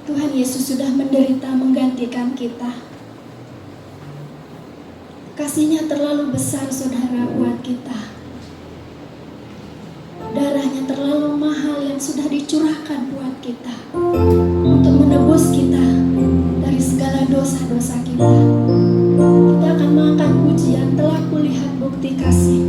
Tuhan Yesus sudah menderita menggantikan kita. Kasih-Nya terlalu besar, saudara, buat kita. Darah-Nya terlalu mahal yang sudah dicurahkan buat kita, untuk menebus kita dari segala dosa-dosa kita. Kita akan mengangkat pujian, telah kulihat bukti kasih.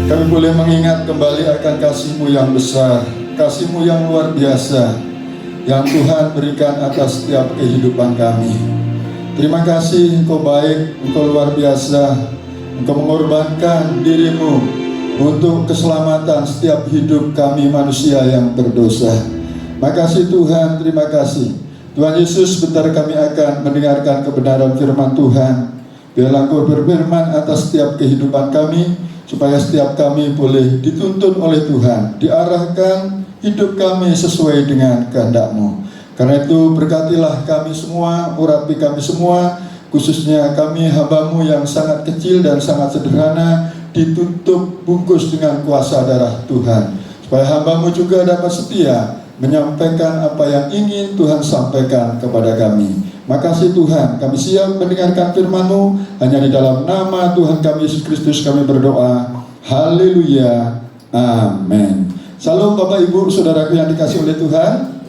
Kami boleh mengingat kembali akan kasih-Mu yang besar, kasih-Mu yang luar biasa, yang Tuhan berikan atas setiap kehidupan kami. Terima kasih, Engkau baik, Engkau luar biasa, Engkau mengorbankan diri-Mu untuk keselamatan setiap hidup kami manusia yang berdosa. Makasih Tuhan, terima kasih. Tuhan Yesus, sebentar kami akan mendengarkan kebenaran firman Tuhan. Biarlah Engkau berfirman atas setiap kehidupan kami, supaya setiap kami boleh dituntun oleh Tuhan, diarahkan hidup kami sesuai dengan kehendak-Mu. Karena itu berkatilah kami semua, urapi kami semua, khususnya kami hamba-Mu yang sangat kecil dan sangat sederhana, ditutup bungkus dengan kuasa darah Tuhan, supaya hamba-Mu juga dapat setia menyampaikan apa yang ingin Tuhan sampaikan kepada kami. Makasih Tuhan, kami siap mendengarkan firman-Mu. Hanya di dalam nama Tuhan kami Yesus Kristus kami berdoa. Haleluya, amin. Salam Bapak Ibu Saudaraku yang dikasih oleh Tuhan.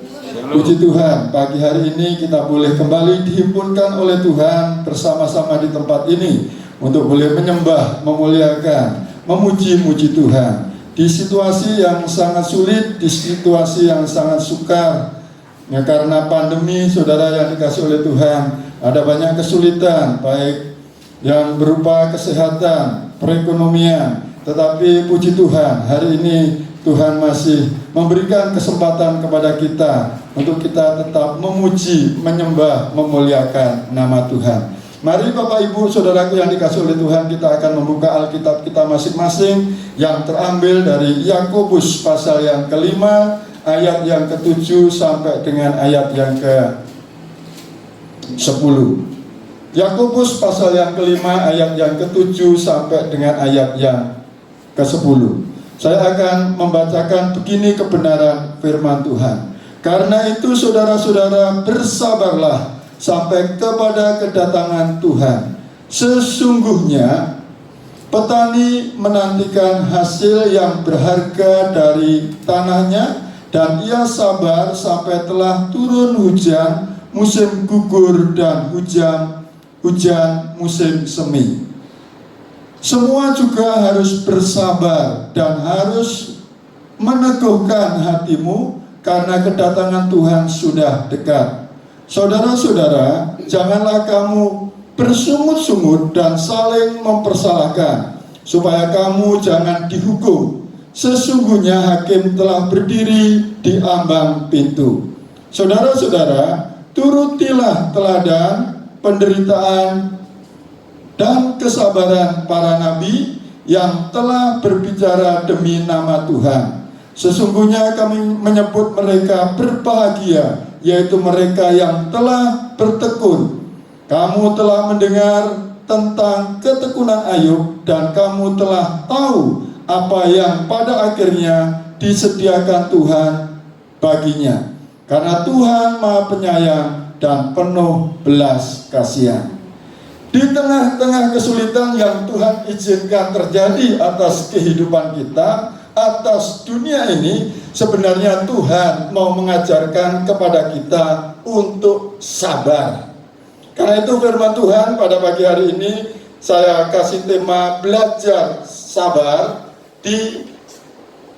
Puji Tuhan, pagi hari ini kita boleh kembali dihimpunkan oleh Tuhan bersama-sama di tempat ini untuk boleh menyembah, memuliakan, memuji-muji Tuhan. Di situasi yang sangat sulit, di situasi yang sangat sukar, ya, karena pandemi, saudara yang dikasih oleh Tuhan, ada banyak kesulitan, baik yang berupa kesehatan, perekonomian. Tetapi puji Tuhan, hari ini Tuhan masih memberikan kesempatan kepada kita untuk kita tetap memuji, menyembah, memuliakan nama Tuhan. Mari Bapak Ibu Saudaraku yang dikasih oleh Tuhan, kita akan membuka Alkitab kita masing-masing yang terambil dari Yakobus pasal yang kelima, ayat yang ke-7 sampai dengan ayat yang ke-10. Yakobus pasal yang kelima, ayat yang ke-7 sampai dengan ayat yang ke-10. Saya akan membacakan begini kebenaran firman Tuhan. Karena itu saudara-saudara, bersabarlah sampai kepada kedatangan Tuhan. Sesungguhnya petani menantikan hasil yang berharga dari tanahnya, dan ia sabar sampai telah turun hujan musim gugur dan hujan musim semi. Semua juga harus bersabar dan harus meneguhkan hatimu, karena kedatangan Tuhan sudah dekat. Saudara-saudara, janganlah kamu bersungut-sungut dan saling mempersalahkan, supaya kamu jangan dihukum. Sesungguhnya hakim telah berdiri di ambang pintu. Saudara-saudara, turutilah teladan, penderitaan, dan kesabaran para nabi yang telah berbicara demi nama Tuhan. Sesungguhnya kami menyebut mereka berbahagia, yaitu mereka yang telah bertekun. Kamu telah mendengar tentang ketekunan Ayub, dan kamu telah tahu apa yang pada akhirnya disediakan Tuhan baginya. Karena Tuhan Maha Penyayang dan penuh belas kasihan. Di tengah-tengah kesulitan yang Tuhan izinkan terjadi atas kehidupan kita, atas dunia ini, sebenarnya Tuhan mau mengajarkan kepada kita untuk sabar. Karena itu firman Tuhan pada pagi hari ini saya kasih tema belajar sabar di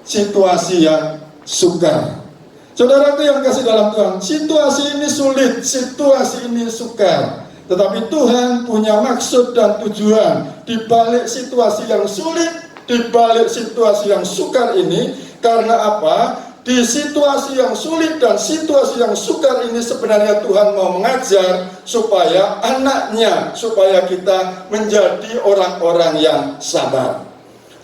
situasi yang sukar. Saudaraku yang kasih dalam Tuhan, situasi ini sulit, situasi ini sukar. Tetapi Tuhan punya maksud dan tujuan di balik situasi yang sulit, di balik situasi yang sukar ini. Karena apa? Di situasi yang sulit dan situasi yang sukar ini sebenarnya Tuhan mau mengajar supaya anaknya, supaya kita menjadi orang-orang yang sabar.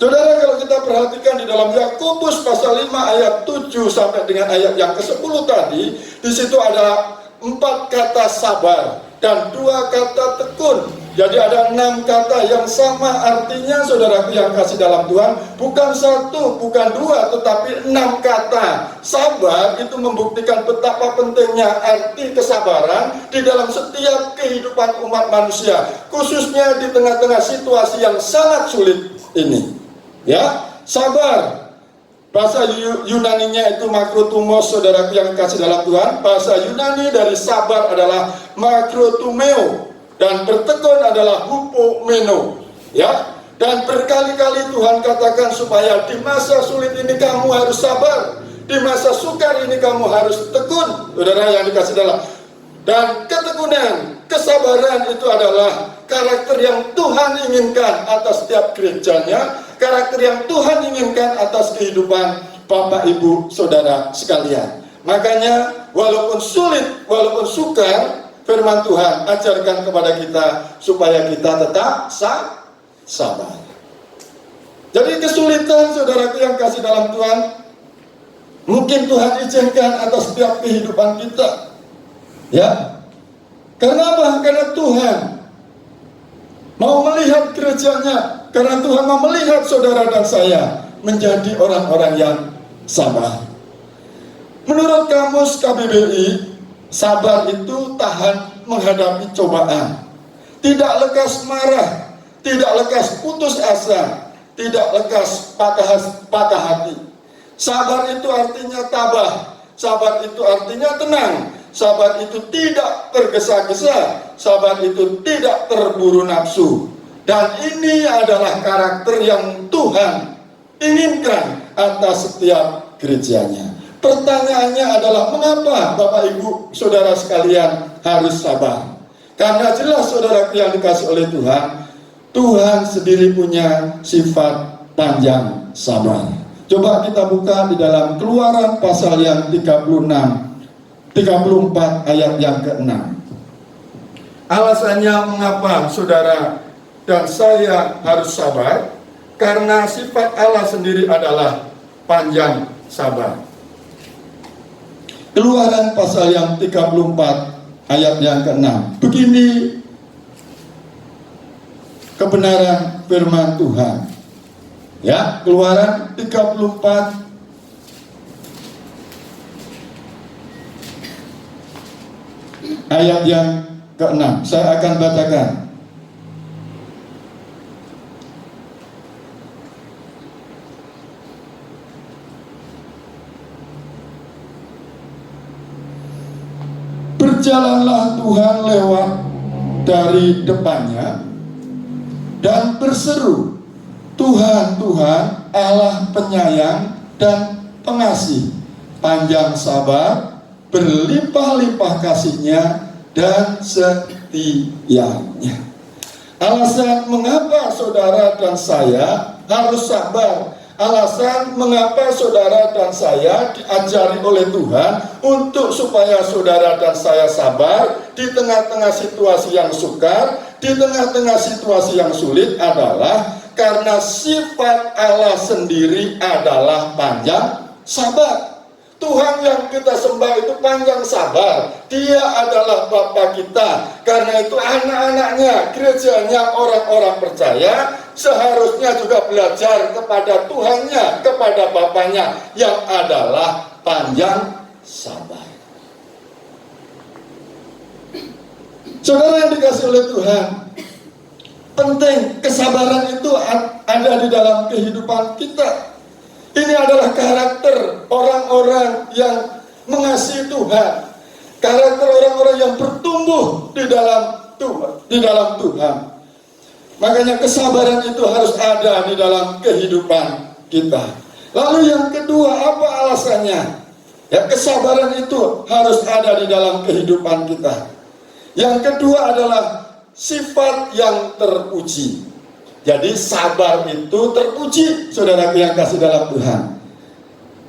Saudara, kalau kita perhatikan di dalam Yakobus pasal 5 ayat 7 sampai dengan ayat yang ke-10 tadi, di situ ada 4 kata sabar dan 2 kata tekun. Jadi ada 6 kata yang sama artinya, saudaraku yang kasih dalam Tuhan. Bukan 1, bukan 2, tetapi 6 kata. Sabar itu membuktikan betapa pentingnya arti kesabaran di dalam setiap kehidupan umat manusia, khususnya di tengah-tengah situasi yang sangat sulit ini. Ya, sabar. Bahasa Yunaninya itu makrotumos, saudaraku yang kasih dalam Tuhan. Bahasa Yunani dari sabar adalah makrotumeo, dan bertekun adalah hupomeno. Ya, Dan berkali-kali Tuhan katakan supaya di masa sulit ini kamu harus sabar, di masa sukar ini kamu harus tekun. Saudara yang dikasih dalam, dan ketekunan, kesabaran itu adalah karakter yang Tuhan inginkan atas setiap gerejanya, karakter yang Tuhan inginkan atas kehidupan Bapak, Ibu, Saudara sekalian. Makanya walaupun sulit, walaupun sukar, firman Tuhan ajarkan kepada kita supaya kita tetap sabar. Jadi kesulitan, saudaraku yang kasih dalam Tuhan, mungkin Tuhan izinkan atas setiap kehidupan kita. Ya, karena apa? Karena Tuhan mau melihat gerejanya, karena Tuhan mau melihat saudara dan saya menjadi orang-orang yang sabar. Menurut kamus KBBI, sabar itu tahan menghadapi cobaan, tidak lekas marah, tidak lekas putus asa, tidak lekas patah hati. Sabar itu artinya tabah, sabar itu artinya tenang, sabar itu tidak tergesa-gesa, sabar itu tidak terburu nafsu. Dan ini adalah karakter yang Tuhan inginkan atas setiap gerejanya. Pertanyaannya adalah mengapa Bapak, Ibu, Saudara sekalian harus sabar? Karena jelas saudara yang dikasih oleh Tuhan, Tuhan sendiri punya sifat panjang sabar. Coba kita buka di dalam Keluaran pasal yang 34 ayat yang ke-6. Alasannya mengapa saudara dan saya harus sabar? Karena sifat Allah sendiri adalah panjang sabar. Keluaran pasal yang 34 ayat yang ke-6. Begini kebenaran firman Tuhan. Ya, Keluaran 34 ayat yang ke-6. Saya akan bacakan. Berjalanlah Tuhan lewat dari depannya dan berseru, Tuhan, Tuhan, Allah penyayang dan pengasih, panjang sabar, berlimpah-limpah kasihnya dan setianya. Alasan mengapa saudara dan saya harus sabar, alasan mengapa saudara dan saya diajari oleh Tuhan untuk supaya saudara dan saya sabar di tengah-tengah situasi yang sukar, di tengah-tengah situasi yang sulit adalah karena sifat Allah sendiri adalah panjang sabar. Tuhan yang kita sembah itu panjang sabar. Dia adalah Bapa kita. Karena itu anak-anaknya, gerejanya, orang-orang percaya seharusnya juga belajar kepada Tuhannya, kepada Bapaknya yang adalah panjang sabar. Saudara yang dikasih oleh Tuhan, penting kesabaran itu ada di dalam kehidupan kita. Ini adalah karakter orang-orang yang mengasihi Tuhan, karakter orang-orang yang bertumbuh di dalam Tuhan. Makanya kesabaran itu harus ada di dalam kehidupan kita. Lalu yang kedua, apa alasannya? Ya, kesabaran itu harus ada di dalam kehidupan kita. Yang kedua adalah sifat yang terpuji. Jadi sabar itu terpuji, saudara yang kasih dalam Tuhan.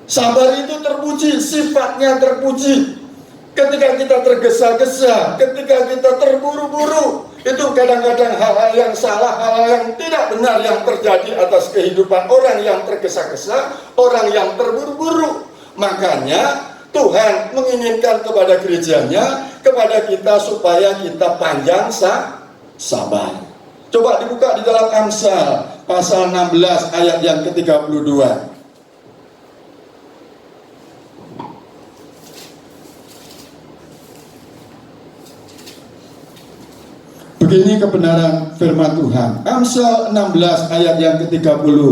Sabar itu terpuji, sifatnya terpuji. Ketika kita tergesa-gesa, ketika kita terburu-buru, itu kadang-kadang hal-hal yang salah, hal-hal yang tidak benar yang terjadi atas kehidupan orang yang tergesa-gesa, orang yang terburu-buru. Makanya Tuhan menginginkan kepada gerejanya, kepada kita supaya kita panjang sabar. Coba dibuka di dalam Amsal pasal 16 ayat yang ke-32. Begini kebenaran firman Tuhan. Amsal 16 ayat yang ke-32.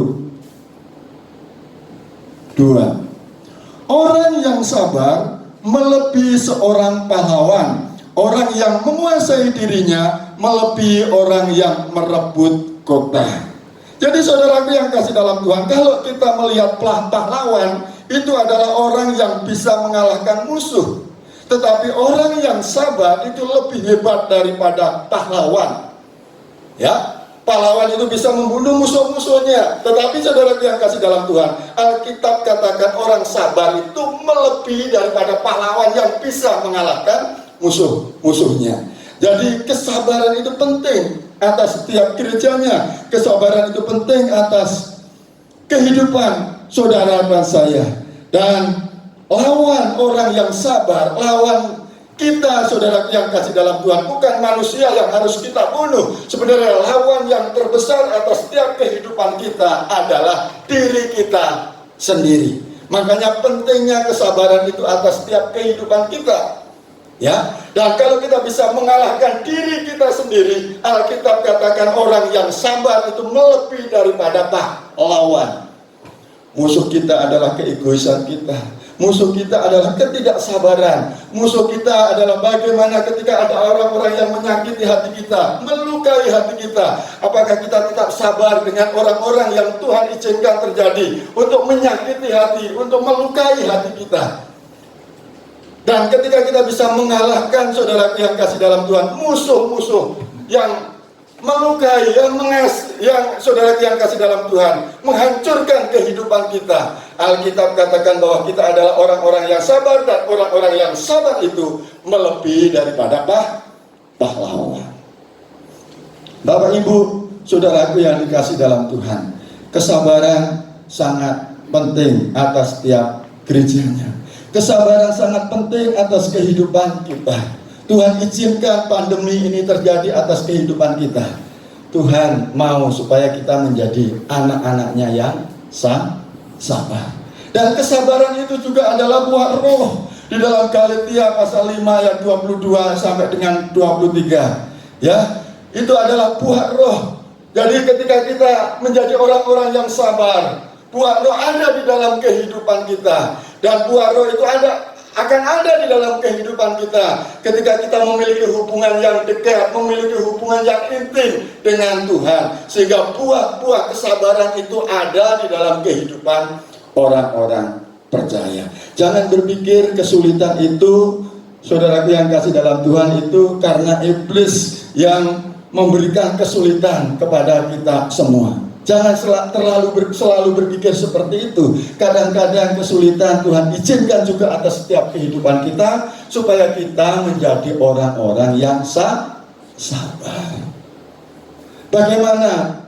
Orang yang sabar melebihi seorang pahlawan. Orang yang menguasai dirinya melebihi orang yang merebut kota. Jadi saudaraku yang kasih dalam Tuhan, kalau kita melihat pahlawan, itu adalah orang yang bisa mengalahkan musuh. Tetapi orang yang sabar itu lebih hebat daripada pahlawan. Ya, pahlawan itu bisa membunuh musuh-musuhnya. Tetapi saudaraku yang kasih dalam Tuhan, Alkitab katakan orang sabar itu melebihi daripada pahlawan yang bisa mengalahkan musuh-musuhnya. Jadi kesabaran itu penting atas setiap gerejanya. Kesabaran itu penting atas kehidupan saudara dan saya. Dan lawan orang yang sabar, lawan kita saudara yang kasih dalam Tuhan, bukan manusia yang harus kita bunuh. Sebenarnya lawan yang terbesar atas setiap kehidupan kita adalah diri kita sendiri. Makanya pentingnya kesabaran itu atas setiap kehidupan kita. Ya, dan kalau kita bisa mengalahkan diri kita sendiri, Alkitab katakan orang yang sabar itu melebihi daripada pahlawan. Musuh kita adalah keegoisan kita. Musuh kita adalah ketidaksabaran. Musuh kita adalah bagaimana ketika ada orang-orang yang menyakiti hati kita, melukai hati kita. Apakah kita tetap sabar dengan orang-orang yang Tuhan izinkan terjadi untuk menyakiti hati, untuk melukai hati kita? Dan ketika kita bisa mengalahkan saudara yang kasih dalam Tuhan, musuh-musuh yang melukai, yang saudara yang kasih dalam Tuhan, menghancurkan kehidupan kita. Alkitab katakan bahwa kita adalah orang-orang yang sabar, dan orang-orang yang sabar itu melebihi daripada pahlawan. Bapak Ibu, saudaraku yang dikasih dalam Tuhan, kesabaran sangat penting atas setiap gerejanya. Kesabaran sangat penting atas kehidupan kita. Tuhan izinkan pandemi ini terjadi atas kehidupan kita. Tuhan mau supaya kita menjadi anak-anaknya yang sabar. Dan kesabaran itu juga adalah buah roh. Di dalam Galatia pasal 5 ayat 22 sampai dengan 23. Ya, itu adalah buah roh. Jadi ketika kita menjadi orang-orang yang sabar, buah roh ada di dalam kehidupan kita. Dan buah roh itu akan ada di dalam kehidupan kita ketika kita memiliki hubungan yang dekat, memiliki hubungan yang intim dengan Tuhan. Sehingga buah-buah kesabaran itu ada di dalam kehidupan orang-orang percaya. Jangan berpikir kesulitan itu, saudaraku yang kasih dalam Tuhan, itu karena iblis yang memberikan kesulitan kepada kita semua. Jangan selalu berpikir seperti itu. Kadang-kadang kesulitan Tuhan izinkan juga atas setiap kehidupan kita, supaya kita menjadi orang-orang yang sabar. Bagaimana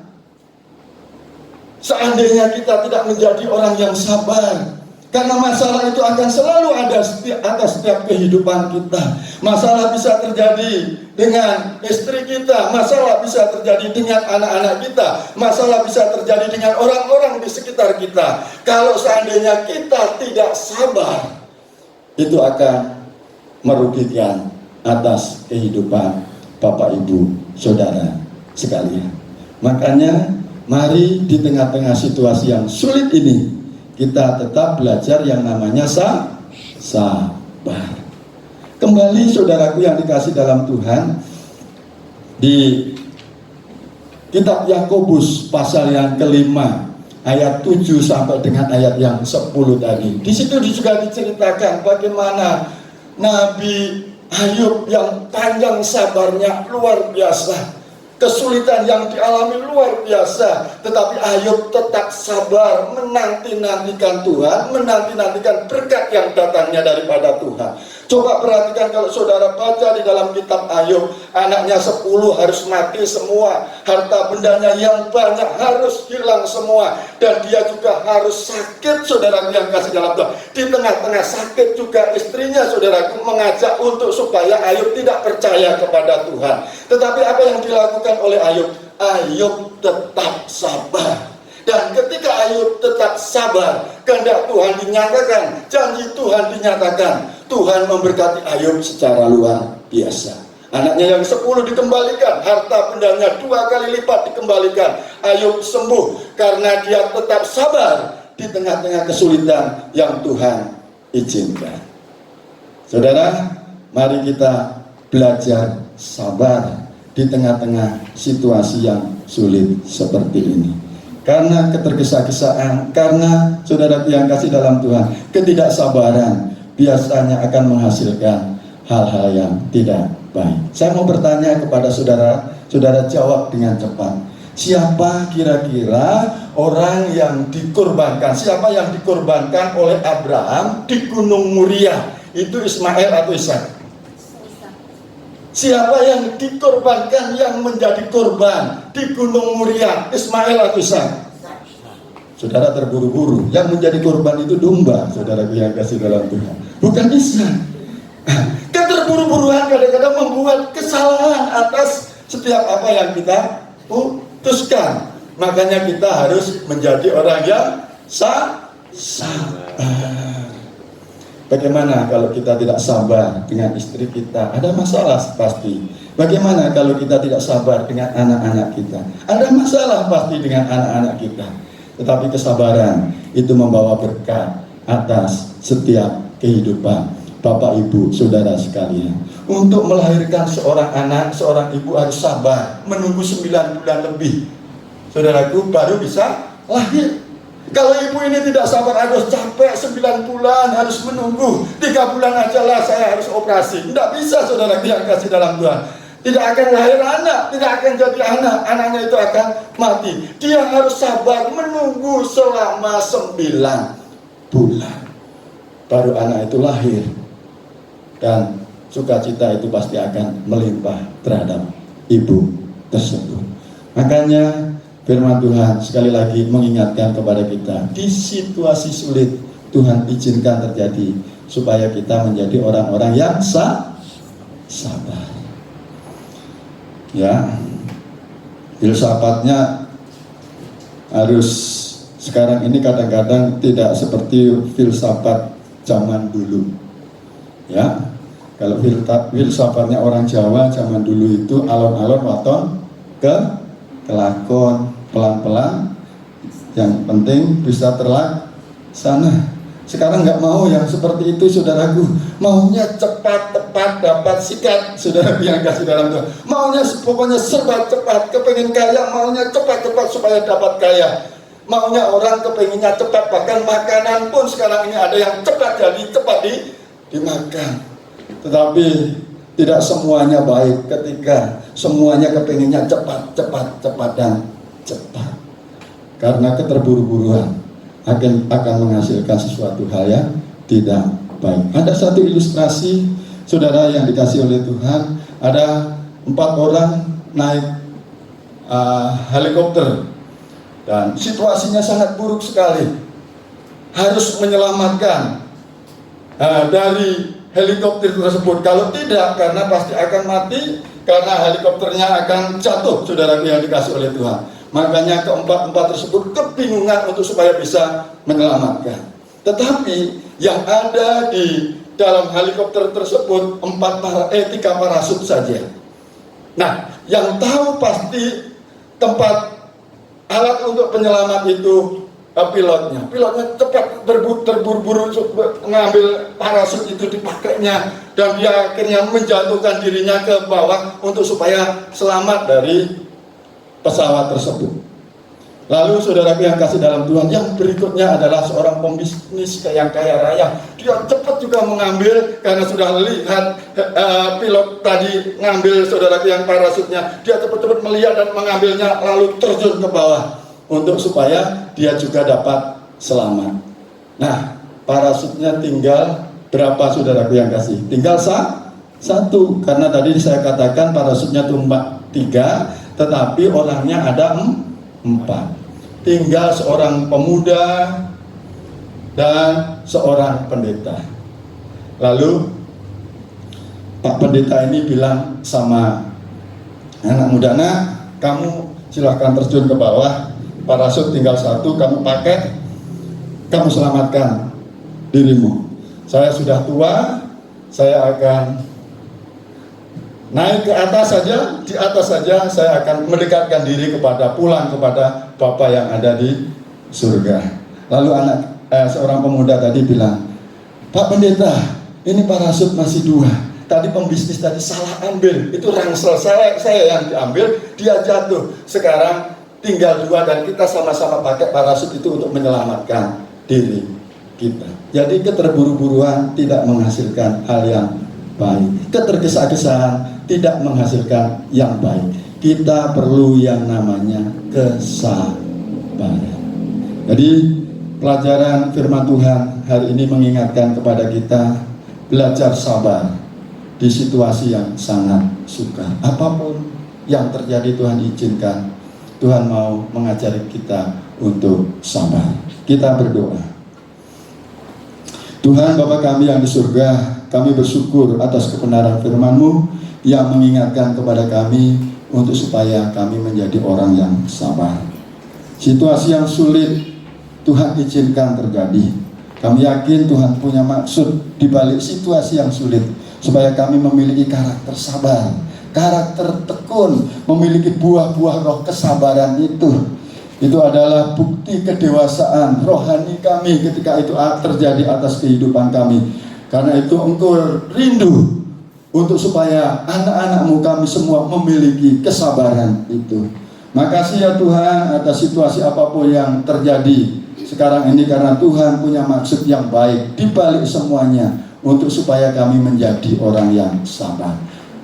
seandainya kita tidak menjadi orang yang sabar? Karena masalah itu akan selalu ada atas setiap kehidupan kita. Masalah bisa terjadi dengan istri kita, masalah bisa terjadi dengan anak-anak kita, masalah bisa terjadi dengan orang-orang di sekitar kita. Kalau seandainya kita tidak sabar, itu akan merugikan atas kehidupan Bapak Ibu Saudara sekalian. Makanya mari di tengah-tengah situasi yang sulit ini, kita tetap belajar yang namanya sabar. Kembali saudaraku yang dikasih dalam Tuhan, di kitab Yakobus pasal yang kelima ayat 7 sampai dengan ayat yang 10 tadi. Di situ juga diceritakan bagaimana Nabi Ayub yang panjang sabarnya luar biasa. Kesulitan yang dialami luar biasa, tetapi Ayub tetap sabar menanti-nantikan Tuhan, menanti-nantikan berkat yang datangnya daripada Tuhan. Coba perhatikan kalau saudara baca di dalam kitab Ayub, anaknya 10 harus mati semua, harta bendanya yang banyak harus hilang semua, dan dia juga harus sakit, saudara yang kasih dalam Tuhan. Di tengah-tengah sakit juga istrinya, saudara, mengajak untuk supaya Ayub tidak percaya kepada Tuhan. Tetapi apa yang dilakukan oleh Ayub? Ayub tetap sabar. Dan ketika Ayub tetap sabar, kehendak Tuhan dinyatakan, janji Tuhan dinyatakan, Tuhan memberkati Ayub secara luar biasa. Anaknya yang 10 dikembalikan, harta bendanya 2 kali lipat dikembalikan. Ayub sembuh karena dia tetap sabar di tengah-tengah kesulitan yang Tuhan izinkan. Saudara, mari kita belajar sabar di tengah-tengah situasi yang sulit seperti ini. karena ketergesa-gesaan, karena saudara yang kasih dalam Tuhan, ketidaksabaran biasanya akan menghasilkan hal-hal yang tidak baik. Saya mau bertanya kepada saudara, saudara jawab dengan cepat. Siapa kira-kira orang yang dikorbankan? Siapa yang dikorbankan oleh Abraham di Gunung Moriah? Itu Ismail atau Ishak? Siapa yang dikorbankan, yang menjadi korban di Gunung Moriah? Ismail atau Ishak? Saudara terburu-buru. Yang menjadi korban itu domba, saudara yang kasih dalam Tuhan, bukan Ishak. Keterburu-buruan kadang-kadang membuat kesalahan atas setiap apa yang kita putuskan. Makanya kita harus menjadi orang yang sabar. Bagaimana kalau kita tidak sabar dengan istri kita? Ada masalah pasti. Bagaimana kalau kita tidak sabar dengan anak-anak kita? Ada masalah pasti dengan anak-anak kita. Tetapi kesabaran itu membawa berkat atas setiap kehidupan Bapak, Ibu, Saudara sekalian. Untuk melahirkan seorang anak, seorang ibu harus sabar, menunggu 9 bulan lebih, saudaraku, baru bisa lahir. Kalau ibu ini tidak sabar, harus capek 9 bulan, harus menunggu 3 bulan aja lah saya harus operasi. Tidak bisa, saudara yang kasih dalam Tuhan. Tidak akan lahir anak, tidak akan jadi anak, anaknya itu akan mati. Dia harus sabar menunggu selama 9 bulan, baru anak itu lahir. Dan sukacita itu pasti akan melimpah terhadap ibu tersebut. Makanya firman Tuhan sekali lagi mengingatkan kepada kita, di situasi sulit Tuhan izinkan terjadi supaya kita menjadi orang-orang yang sabar. Ya, filsafatnya harus sekarang ini kadang-kadang tidak seperti filsafat zaman dulu. Ya, kalau filsafatnya orang Jawa zaman dulu itu alon-alon waton ke kelakon, pelan-pelan, yang penting bisa terlaksana. Sekarang nggak mau yang seperti itu, saudaraku. Maunya cepat, tepat, dapat sikat, saudara yang kasih dalam Tuhan. Maunya pokoknya serba cepat, kepengen kaya, maunya cepat-cepat supaya dapat kaya. Maunya orang kepengennya cepat, bahkan makanan pun sekarang ini ada yang cepat jadi, cepat dimakan. Tetapi tidak semuanya baik ketika semuanya kepengennya cepat dan cepat. Karena keterburu-buruan akan menghasilkan sesuatu hal yang tidak baik. Ada satu ilustrasi, saudara yang dikasih oleh Tuhan. Ada 4 orang naik helikopter dan situasinya sangat buruk sekali. Harus menyelamatkan dari helikopter tersebut. Kalau tidak, karena pasti akan mati, karena helikopternya akan jatuh, saudara yang dikasih oleh Tuhan. Makanya keempat tersebut kebingungan untuk supaya bisa menyelamatkan. Tetapi yang ada di dalam helikopter tersebut 3 parasut saja. Nah, yang tahu pasti tempat alat untuk penyelamat itu pilotnya cepat terburu-buru mengambil parasut itu dipakainya, dan dia akhirnya menjatuhkan dirinya ke bawah untuk supaya selamat dari pesawat tersebut. Lalu saudara yang kasih dalam Tuhan, yang berikutnya adalah seorang pembisnis yang kaya raya. Dia cepat juga mengambil, karena sudah lihat pilot tadi ngambil saudara yang parasutnya, dia cepat-cepat melihat dan mengambilnya, lalu terjun ke bawah untuk supaya dia juga dapat selamat. Nah, parasutnya tinggal berapa, saudaraku yang kasih? Tinggal 1, karena tadi saya katakan parasutnya itu 3, tetapi orangnya ada 4. Tinggal seorang pemuda dan seorang pendeta. Lalu Pak pendeta ini bilang sama anak muda, "Nak, kamu silahkan terjun ke bawah. Parasut tinggal 1, kamu pakai, kamu selamatkan dirimu. Saya sudah tua, saya akan naik ke atas saja, di atas saja saya akan mendekatkan diri pulang kepada Bapa yang ada di surga." Lalu seorang pemuda tadi bilang, "Pak pendeta, ini parasut masih 2. Tadi pembisnis tadi salah ambil, itu rangsel saya yang diambil, dia jatuh. Sekarang tinggal 2 dan kita sama-sama pakai parasut itu untuk menyelamatkan diri kita. Jadi keterburu-buruan tidak menghasilkan hal yang baik. Ketergesa-gesaan tidak menghasilkan yang baik. Kita perlu yang namanya kesabaran. Jadi pelajaran firman Tuhan hari ini mengingatkan kepada kita belajar sabar di situasi yang sangat sukar. Apapun yang terjadi Tuhan izinkan, Tuhan mau mengajari kita untuk sabar. Kita berdoa. Tuhan Bapa kami yang di surga, kami bersyukur atas kebenaran firman-Mu yang mengingatkan kepada kami untuk supaya kami menjadi orang yang sabar. Situasi yang sulit Tuhan izinkan terjadi. Kami yakin Tuhan punya maksud di balik situasi yang sulit, supaya kami memiliki karakter sabar, karakter tekun, memiliki buah-buah roh kesabaran itu. Itu adalah bukti kedewasaan rohani kami ketika itu terjadi atas kehidupan kami. Karena itu Engkau rindu untuk supaya anak-anak-Mu kami semua memiliki kesabaran itu. Makasih ya Tuhan atas situasi apapun yang terjadi sekarang ini, karena Tuhan punya maksud yang baik di balik semuanya untuk supaya kami menjadi orang yang sabar.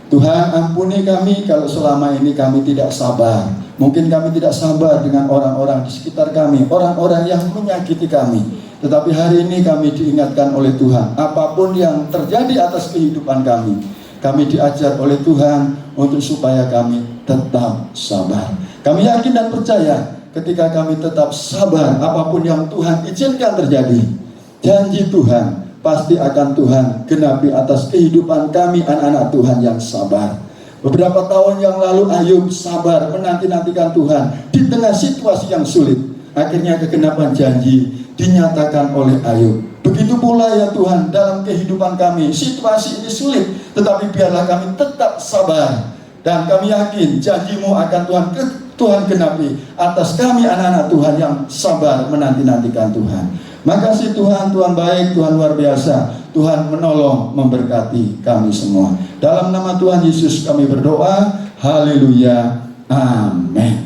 Tuhan ampuni kami kalau selama ini kami tidak sabar. Mungkin kami tidak sabar dengan orang-orang di sekitar kami, orang-orang yang menyakiti kami. Tetapi hari ini kami diingatkan oleh Tuhan, apapun yang terjadi atas kehidupan kami diajar oleh Tuhan untuk supaya kami tetap sabar. Kami yakin dan percaya ketika kami tetap sabar, apapun yang Tuhan izinkan terjadi, janji Tuhan pasti akan Tuhan genapi atas kehidupan kami anak-anak Tuhan yang sabar. Beberapa tahun yang lalu Ayub sabar menanti-nantikan Tuhan di tengah situasi yang sulit. Akhirnya kegenapan janji dinyatakan oleh Ayub. Begitu pula ya Tuhan dalam kehidupan kami, situasi ini sulit, tetapi biarlah kami tetap sabar. Dan kami yakin janji-Mu akan Tuhan genapi atas kami anak-anak Tuhan yang sabar menanti-nantikan Tuhan. Makasih Tuhan, Tuhan baik, Tuhan luar biasa. Tuhan menolong, memberkati kami semua. Dalam nama Tuhan Yesus kami berdoa. Haleluya. Amin.